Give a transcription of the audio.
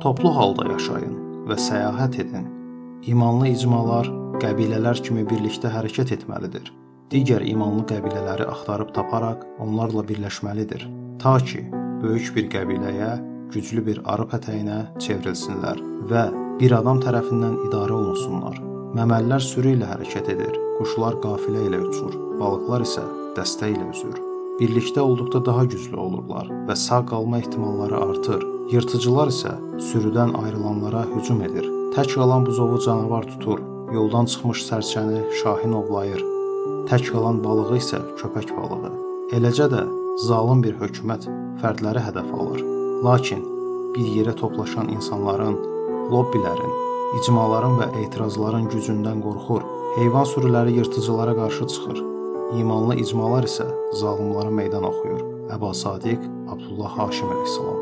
Toplu halda yaşayın və səyahət edin. İmanlı icmalar qəbilələr kimi birlikdə hərəkət etməlidir. Digər imanlı qəbilələri axtarıb taparaq onlarla birləşməlidir. Ta ki, böyük bir qəbiləyə, güclü bir arı pətəyinə çevrilsinlər və bir adam tərəfindən idarə olunsunlar. Məməllər sürü ilə hərəkət edir, quşlar qafilə ilə uçur, balıqlar isə dəstə ilə üzür. Birlikdə olduqda daha güclü olurlar və sağ qalma ehtimalları artır. Yırtıcılar isə sürüdən ayrılanlara hücum edir. Tək qalan buzovu canavar tutur, yoldan çıxmış sərçəni şahin ovlayır. Tək qalan balığı isə köpək balığı. Eləcə də zalım bir hökumət fərdləri hədəf alır. Lakin bir yerə toplaşan insanların, lobbilərin, icmaların və etirazların gücündən qorxur. Heyvan sürüləri yırtıcılara qarşı çıxır. İmanlı icmalar isə zalımlara meydan oxuyur. Əba Sadiq Abdullah Haşim əleyhissalam.